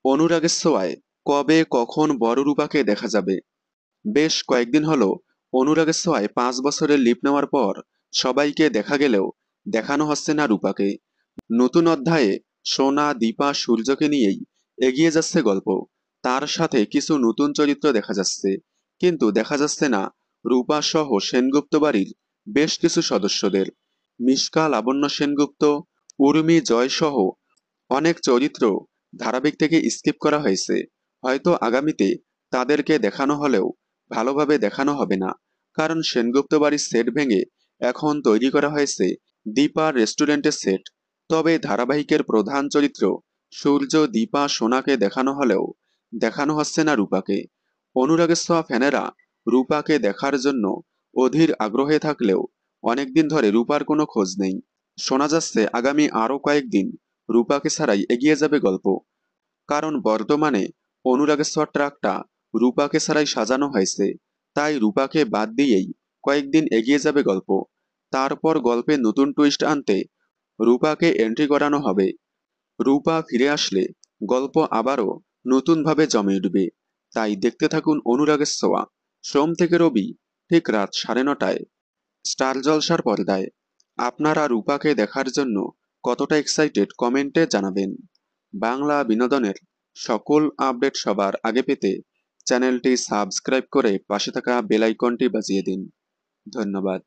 অনুরাগের ছোঁয়ায় কবে কখন বড় রূপাকে দেখা যাবে? বেশ কয়েকদিন হলো অনুরাগের ছোঁয়ায় 5 বছরের লিভ নেওয়ার পর সবাইকে দেখা গেলেও দেখানো হচ্ছে না রূপাকে। নতুন অধ্যায়ে সোনা, দীপা, সূর্যকে নিয়েই এগিয়ে যাচ্ছে গল্প। তার সাথে কিছু নতুন চরিত্র দেখা যাচ্ছে, কিন্তু দেখা যাচ্ছে না রূপা সহ সেনগুপ্ত বাড়ির বেশ কিছু সদস্যদের। মিশকা, লাবণ্য সেনগুপ্ত, উর্মি, জয় সহ অনেক চরিত্র ধারাবাহিক থেকে স্কিপ করা হয়েছে। হয়তো আগামীতে তাদেরকে দেখানো হলেও ভালোভাবে দেখানো হবে না, কারণ সেনগুপ্ত বাড়ির সেট ভেঙে এখন তৈরি করা হয়েছে দীপা রেস্টুরেন্টের সেট। তবে ধারাবাহিকের প্রধান চরিত্র সূর্য, দীপা, সোনাকে দেখানো হলেও দেখানো হচ্ছে না রূপাকে। অনুরাগের ছোঁয়া ফ্যানেরা রূপাকে দেখার জন্য অধীর আগ্রহে থাকলেও অনেকদিন ধরে রূপার কোনো খোঁজ নেই। শোনা যাচ্ছে আগামী আরও কয়েকদিন রূপাকে ছাড়াই এগিয়ে যাবে গল্প, কারণ বর্তমানে অনুরাগের ছোঁয়ার ট্রাকটা রূপাকে ছাড়াই সাজানো হয়েছে। তাই রূপাকে বাদ দিয়েই কয়েকদিন এগিয়ে যাবে গল্প। তারপর গল্পে নতুন টুইস্ট আনতে রূপাকে এন্ট্রি করানো হবে। রূপা ফিরে আসলে গল্প আবারও নতুনভাবে জমে উঠবে। তাই দেখতে থাকুন অনুরাগের ছোঁয়া, সোম থেকে রবি ঠিক রাত 9:30টায় স্টার জলসার পর্দায়। আপনারা রূপাকে দেখার জন্য কতটা এক্সাইটেড কমেন্টে জানাবেন। বাংলা বিনোদনের সকল আপডেট সবার আগে পেতে চ্যানেলটি সাবস্ক্রাইব করে পাশে থাকা বেল আইকনটি বাজিয়ে দিন। ধন্যবাদ।